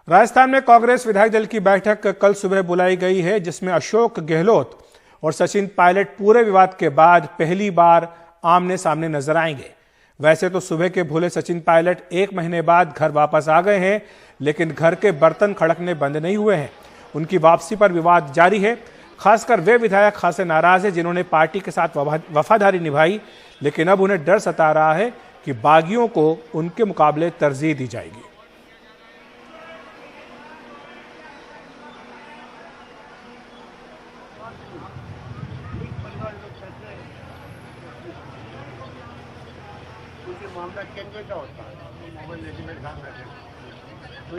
राजस्थान में कांग्रेस विधायक दल की बैठक कल सुबह बुलाई गई है, जिसमें अशोक गहलोत और सचिन पायलट पूरे विवाद के बाद पहली बार आमने सामने नजर आएंगे। वैसे तो सुबह के भूले सचिन पायलट 1 महीने बाद घर वापस आ गए हैं, लेकिन घर के बर्तन खड़कने बंद नहीं हुए हैं। उनकी वापसी पर विवाद जारी है। खासकर वे विधायक खासे नाराज हैं जिन्होंने पार्टी के साथ वफादारी निभाई, लेकिन अब उन्हें डर सता रहा है कि बागियों को उनके मुकाबले तरजीह दी जाएगी।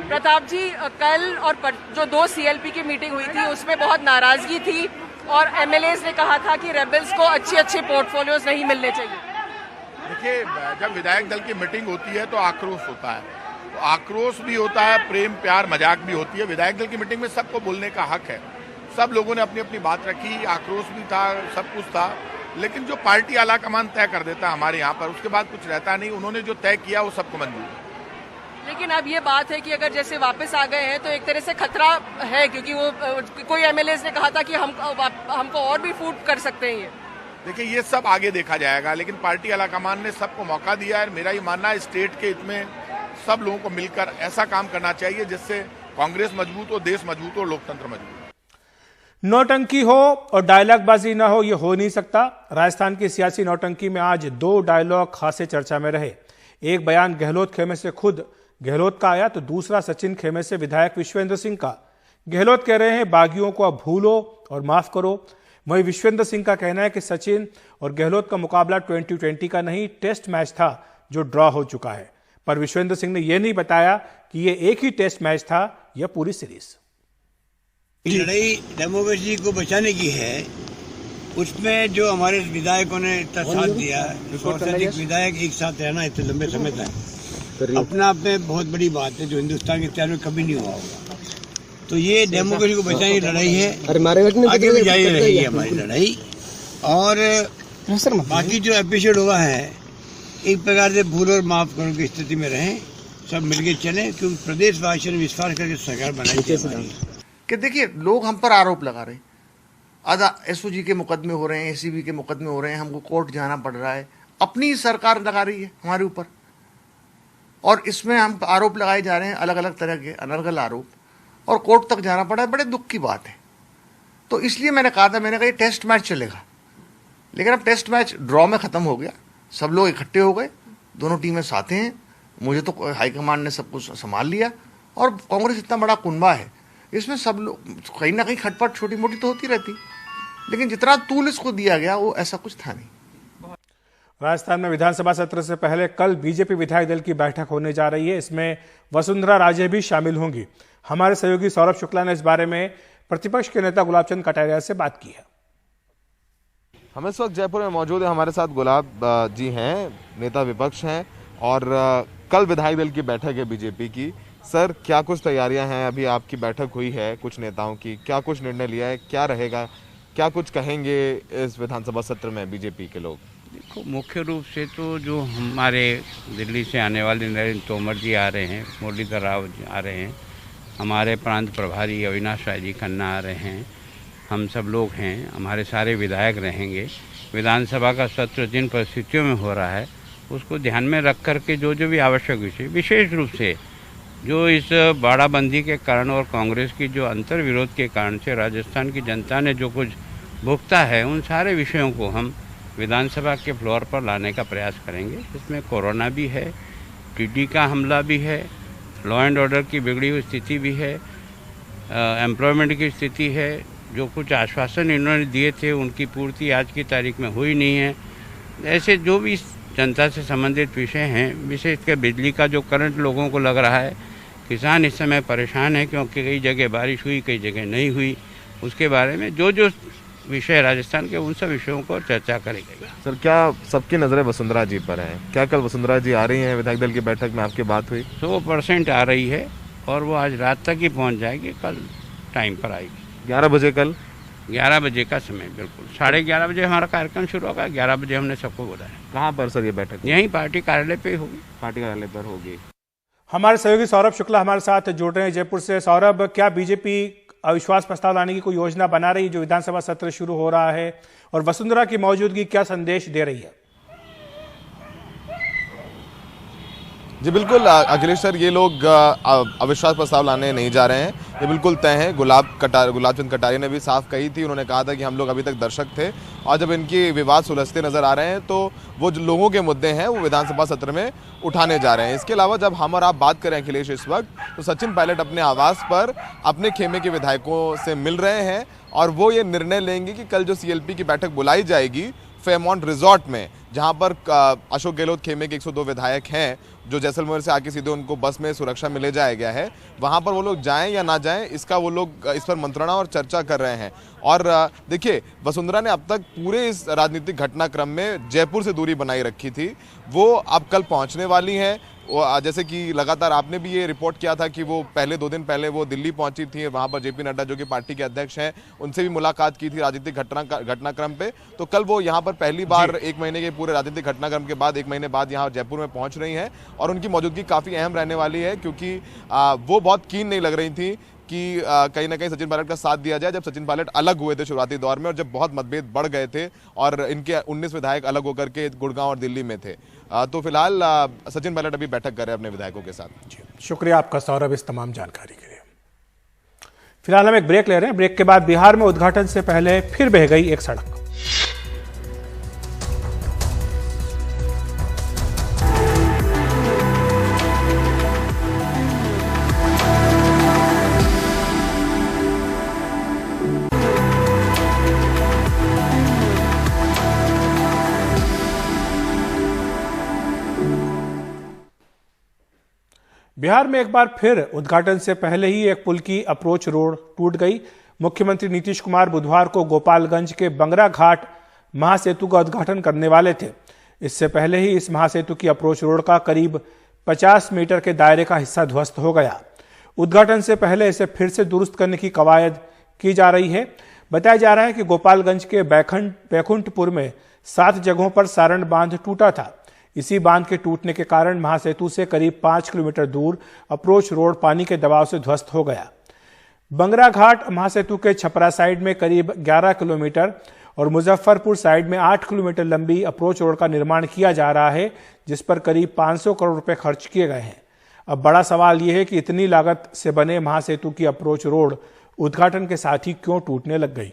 प्रताप जी, कल और जो 2 सीएलपी की मीटिंग हुई थी उसमें बहुत नाराजगी थी और एमएलएज ने कहा था कि रेबल्स को अच्छे पोर्टफोलियोज नहीं मिलने चाहिए। देखिए, जब विधायक दल की मीटिंग होती है तो आक्रोश होता है, तो आक्रोश भी होता है, प्रेम प्यार मजाक भी होती है। विधायक दल की मीटिंग में सबको बोलने का हक है, सब लोगों ने अपनी अपनी बात रखी, आक्रोश भी था, सब कुछ था, लेकिन जो पार्टी आलाकमान तय कर देता है हमारे यहाँ पर, उसके बाद कुछ रहता नहीं। उन्होंने जो तय किया वो सबको मंजूर है। लेकिन अब ये बात है कि अगर जैसे वापस आ गए हैं तो एक तरह से खतरा है, क्योंकि वो कोई एमएलएज ने कहा था कि हमको और भी फूट कर सकते हैं। ये देखिए, ये सब आगे देखा जाएगा, लेकिन पार्टी आलाकमान ने सबको मौका दिया है। मेरा ये मानना है स्टेट के हित में सब लोगों को मिलकर ऐसा काम करना चाहिए जिससे कांग्रेस मजबूत हो, देश मजबूत हो, लोकतंत्र मजबूत हो। नौटंकी हो और डायलॉगबाजी ना हो, यह हो नहीं सकता। राजस्थान की सियासी नौटंकी में आज 2 डायलॉग खासे चर्चा में रहे। एक बयान गहलोत खेमे से खुद गहलोत का आया तो दूसरा सचिन खेमे से विधायक विश्वेंद्र सिंह का। गहलोत कह रहे हैं बागियों को अब भूलो और माफ करो। वहीं विश्वेंद्र सिंह का कहना है कि सचिन और गहलोत का मुकाबला 2020 का नहीं, टेस्ट मैच था जो ड्रॉ हो चुका है। पर विश्वेंद्र सिंह ने यह नहीं बताया कि यह एक ही टेस्ट मैच था या पूरी सीरीज। लड़ाई डेमोक्रेसी को बचाने की है, उसमें जो हमारे विधायकों ने इतना साथ दिया, 100 से अधिक विधायक एक साथ रहना इतने लंबे समय तक अपना आप में बहुत बड़ी बात है, जो हिंदुस्तान के इतिहास में कभी नहीं हुआ होगा। तो ये डेमोक्रेसी को बचाने की लड़ाई है, आगे भी जारी रहेगी हमारी लड़ाई। और बाकी जो एपिसोड हुआ है, एक प्रकार से भूल और माफ करो की स्थिति में रहें, सब मिलके चलें, क्योंकि प्रदेशवासियों ने विश्वास करके सरकार बनाई है। कि देखिए, लोग हम पर आरोप लगा रहे हैं, आधा एसओजी के मुकदमे हो रहे हैं, एसीबी के मुकदमे हो रहे हैं, हमको कोर्ट जाना पड़ रहा है, अपनी सरकार लगा रही है हमारे ऊपर, और इसमें हम आरोप लगाए जा रहे हैं, अलग अलग तरह के अनर्गल आरोप, और कोर्ट तक जाना पड़ा है। बड़े दुख की बात है। तो इसलिए मैंने कहा था, मैंने कहा ये टेस्ट मैच चलेगा, लेकिन अब टेस्ट मैच ड्रॉ में खत्म हो गया, सब लोग इकट्ठे हो गए, दोनों टीमें साथ हैं। मुझे तो हाईकमान ने सब कुछ संभाल लिया, और कांग्रेस इतना बड़ा कुनबा है, इसमें सब लोग कहीं ना कहीं खटपट छोटी मोटी तो होती रहती, लेकिन जितना तूल इसको दिया गया वो ऐसा कुछ था नहीं। राजस्थान में विधानसभा सत्र से पहले कल बीजेपी विधायक दल की बैठक होने जा रही है। इसमें वसुंधरा राजे भी शामिल होंगी। हमारे सहयोगी सौरभ शुक्ला ने इस बारे में प्रतिपक्ष के नेता गुलाबचंद कटारिया से बात की है। हम इस वक्त जयपुर में मौजूद है, हमारे साथ गुलाब जी हैं, नेता विपक्ष हैं, और कल विधायक दल की बैठक है बीजेपी की। सर, क्या कुछ तैयारियां हैं? अभी आपकी बैठक हुई है कुछ नेताओं की, क्या कुछ निर्णय लिया है, क्या रहेगा, क्या कुछ कहेंगे इस विधानसभा सत्र में बीजेपी के लोग? देखो, मुख्य रूप से तो जो हमारे दिल्ली से आने वाले नरेंद्र तोमर जी आ रहे हैं, मुरलीधर राव जी आ रहे हैं, हमारे प्रांत प्रभारी अविनाश राय जी खन्ना आ रहे हैं, हम सब लोग हैं, हमारे सारे विधायक रहेंगे। विधानसभा का सत्र जिन परिस्थितियों में हो रहा है उसको ध्यान में रख करके जो भी आवश्यक विषय, विशेष रूप से जो इस बाड़ाबंदी के कारण और कांग्रेस की जो अंतर विरोध के कारण से राजस्थान की जनता ने जो कुछ भुगता है, उन सारे विषयों को हम विधानसभा के फ्लोर पर लाने का प्रयास करेंगे। इसमें कोरोना भी है, टीडी का हमला भी है, लॉ एंड ऑर्डर की बिगड़ी हुई स्थिति भी है, एम्प्लॉयमेंट की स्थिति है। जो कुछ आश्वासन इन्होंने दिए थे उनकी पूर्ति आज की तारीख में हुई नहीं है। ऐसे जो भी जनता से संबंधित विषय हैं, विशेषकर बिजली का जो करंट लोगों को लग रहा है, किसान इस समय परेशान है क्योंकि कई जगह बारिश हुई, कई जगह नहीं हुई, उसके बारे में जो जो विषय राजस्थान के, उन सब विषयों को चर्चा करेंगे। सर, क्या सबकी नज़रें वसुंधरा जी पर हैं? क्या कल वसुंधरा जी आ रही हैं विधायक दल की बैठक में? आपकी बात हुई? 100% आ रही है और वो आज रात तक ही पहुंच जाएगी, कल टाइम पर आएगी। 11 बजे कल 11 बजे का समय, बिल्कुल 11:30 बजे हमारा कार्यक्रम शुरू होगा। 11 बजे हमने सबको बुलाया। कहाँ पर सर ये बैठक? यहीं पार्टी कार्यालय पे होगी। पार्टी कार्यालय पर होगी। हमारे सहयोगी सौरभ शुक्ला हमारे साथ जुड़ रहे हैं जयपुर से। सौरभ, क्या बीजेपी अविश्वास प्रस्ताव लाने की कोई योजना बना रही है जो विधानसभा सत्र शुरू हो रहा है, और वसुंधरा की मौजूदगी क्या संदेश दे रही है? जी बिल्कुल अखिलेश सर, ये लोग अविश्वास प्रस्ताव लाने नहीं जा रहे हैं, ये बिल्कुल तय है। गुलाब चंद कटारिया ने भी साफ कही थी, उन्होंने कहा था कि हम लोग अभी तक दर्शक थे और जब इनके विवाद सुलझते नजर आ रहे हैं तो वो जो लोगों के मुद्दे हैं वो विधानसभा सत्र में उठाने जा रहे हैं। इसके अलावा जब हम और आप बात करें अखिलेश इस वक्त, तो सचिन पायलट अपने आवास पर अपने खेमे के विधायकों से मिल रहे हैं और वो ये निर्णय लेंगे कि कल जो सीएलपी की बैठक बुलाई जाएगी फेयरमाउंट रिजॉर्ट में, जहां पर अशोक गहलोत खेमे के 102 विधायक हैं जो जैसलमेर से आके सीधे उनको बस में सुरक्षा में ले जाया गया है, वहां पर वो लोग जाएं या ना जाएं इसका वो लोग इस पर मंत्रणा और चर्चा कर रहे हैं। और देखिए, वसुंधरा ने अब तक पूरे इस राजनीतिक घटनाक्रम में जयपुर से दूरी बनाई रखी थी, वो अब कल पहुंचने वाली हैं। जैसे कि लगातार आपने भी ये रिपोर्ट किया था कि वो पहले 2 दिन पहले वो दिल्ली पहुंची थी, वहां पर जेपी नड्डा जो कि पार्टी के अध्यक्ष हैं उनसे भी मुलाकात की थी राजनीतिक घटनाक्रम पे। तो कल वो यहाँ पर पहली बार 1 महीने के पूरे राजनीतिक घटनाक्रम के बाद 1 महीने बाद यहाँ जयपुर में पहुंच रही हैं और उनकी मौजूदगी काफ़ी अहम रहने वाली है, क्योंकि वो बहुत कीन नहीं लग रही थी कि कहीं ना कहीं सचिन पायलट का साथ दिया जाए। जब सचिन पायलट अलग हुए थे शुरुआती दौर में और जब बहुत मतभेद बढ़ गए थे और इनके 19 विधायक अलग होकर के गुड़गांव और दिल्ली में थे, तो फिलहाल सचिन पायलट अभी बैठक कर रहे हैं अपने विधायकों के साथ। जी, शुक्रिया आपका सौरभ इस तमाम जानकारी के लिए। फिलहाल हम एक ब्रेक ले रहे हैं। ब्रेक के बाद बिहार में उद्घाटन से पहले फिर बह गई एक सड़क। बिहार में एक बार फिर उद्घाटन से पहले ही एक पुल की अप्रोच रोड टूट गई। मुख्यमंत्री नीतीश कुमार बुधवार को गोपालगंज के बंगरा घाट महासेतु का उद्घाटन करने वाले थे। इससे पहले ही इस महासेतु की अप्रोच रोड का करीब 50 मीटर के दायरे का हिस्सा ध्वस्त हो गया। उद्घाटन से पहले इसे फिर से दुरुस्त करने की कवायद की जा रही है। बताया जा रहा है कि गोपालगंज के बैकुंठपुर में 7 जगहों पर सारण बांध टूटा था। इसी बांध के टूटने के कारण महासेतु से करीब 5 किलोमीटर दूर अप्रोच रोड पानी के दबाव से ध्वस्त हो गया। बंगरा घाट महासेतु के छपरा साइड में करीब 11 किलोमीटर और मुजफ्फरपुर साइड में 8 किलोमीटर लंबी अप्रोच रोड का निर्माण किया जा रहा है, जिस पर करीब 500 करोड़ रुपए खर्च किए गए हैं। अब बड़ा सवाल यह है कि इतनी लागत से बने महासेतु की अप्रोच रोड उद्घाटन के साथ ही क्यों टूटने लग गई।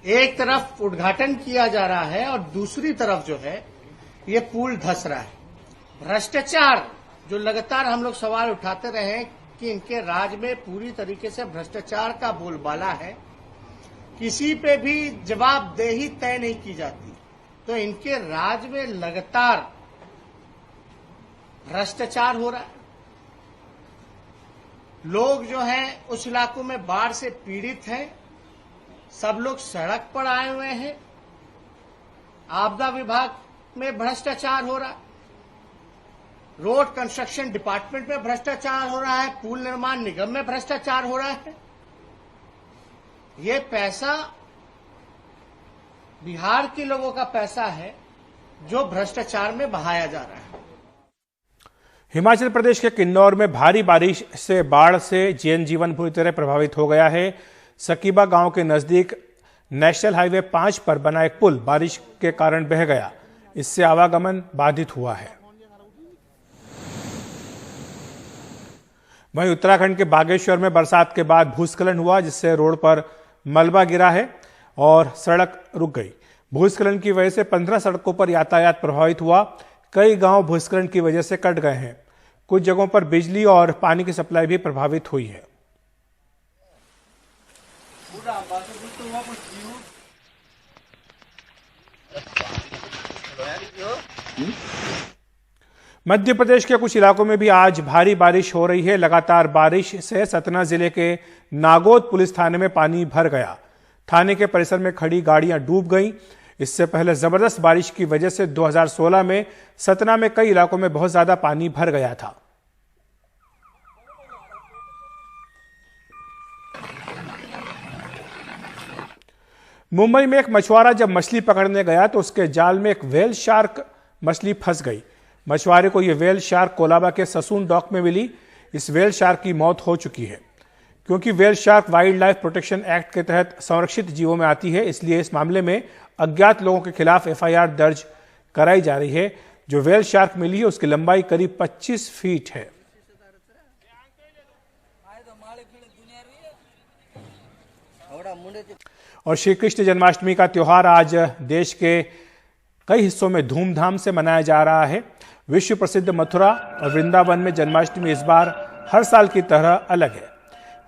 एक तरफ उद्घाटन किया जा रहा है और दूसरी तरफ जो है ये पुल धंस रहा है। भ्रष्टाचार जो लगातार हम लोग सवाल उठाते रहे हैं कि इनके राज में पूरी तरीके से भ्रष्टाचार का बोलबाला है, किसी पे भी जवाबदेही तय नहीं की जाती, तो इनके राज में लगातार भ्रष्टाचार हो रहा है। लोग जो हैं उस इलाकों में बाढ़ से पीड़ित हैं, सब लोग सड़क पर आए हुए हैं। आपदा विभाग में भ्रष्टाचार हो रहा है, रोड कंस्ट्रक्शन डिपार्टमेंट में भ्रष्टाचार हो रहा है, पुल निर्माण निगम में भ्रष्टाचार हो रहा है। ये पैसा बिहार के लोगों का पैसा है जो भ्रष्टाचार में बहाया जा रहा है। हिमाचल प्रदेश के किन्नौर में भारी बारिश से बाढ़ से जनजीवन बुरी तरह प्रभावित हो गया है। सकीबा गांव के नजदीक नेशनल हाईवे 5 पर बना एक पुल बारिश के कारण बह गया, इससे आवागमन बाधित हुआ है। वहीं उत्तराखंड के बागेश्वर में बरसात के बाद भूस्खलन हुआ, जिससे रोड पर मलबा गिरा है और सड़क रुक गई। भूस्खलन की वजह से 15 सड़कों पर यातायात प्रभावित हुआ। कई गांव भूस्खलन की वजह से कट गए हैं। कुछ जगहों पर बिजली और पानी की सप्लाई भी प्रभावित हुई है। मध्य प्रदेश के कुछ इलाकों में भी आज भारी बारिश हो रही है। लगातार बारिश से सतना जिले के नागौद पुलिस थाने में पानी भर गया। थाने के परिसर में खड़ी गाड़ियां डूब गईं। इससे पहले जबरदस्त बारिश की वजह से 2016 में सतना में कई इलाकों में बहुत ज्यादा पानी भर गया था। मुंबई में एक मछुआरा जब मछली पकड़ने गया तो उसके जाल में एक व्हेल शार्क मछली फंस गई। मछुआरे को यह व्हेल शार्क कोलाबा के ससून डॉक में मिली। इस व्हेल शार्क की मौत हो चुकी है। क्योंकि whale shark wild life protection act के तहत संरक्षित जीवों में आती है, इसलिए इस मामले में अज्ञात लोगों के खिलाफ FIR दर्ज कराई जा रही है। जो व्हेल शार्क मिली है उसकी लंबाई करीब 25 फीट है। और श्री कृष्ण जन्माष्टमी का त्योहार आज देश के कई हिस्सों में धूमधाम से मनाया जा रहा है। विश्व प्रसिद्ध मथुरा और वृंदावन में जन्माष्टमी इस बार हर साल की तरह अलग है।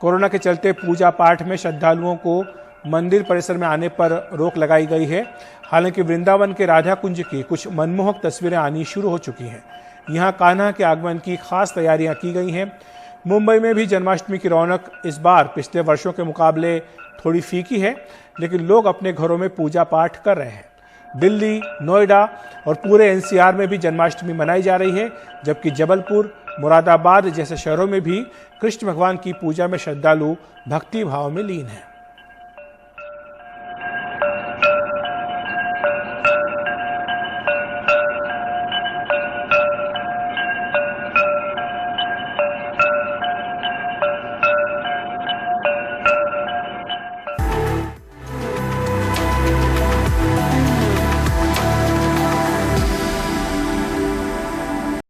कोरोना के चलते पूजा पाठ में श्रद्धालुओं को मंदिर परिसर में आने पर रोक लगाई गई है। हालांकि वृंदावन के राधा कुंज की कुछ मनमोहक तस्वीरें आनी शुरू हो चुकी हैं। यहां कान्हा के आगमन की खास तैयारियां की गई हैं। मुंबई में भी जन्माष्टमी की रौनक इस बार पिछले वर्षों के मुकाबले थोड़ी फीकी है, लेकिन लोग अपने घरों में पूजा पाठ कर रहे हैं। दिल्ली, नोएडा और पूरे NCR में भी जन्माष्टमी मनाई जा रही है, जबकि जबलपुर, मुरादाबाद जैसे शहरों में भी कृष्ण भगवान की पूजा में श्रद्धालु भक्ति भाव में लीन हैं।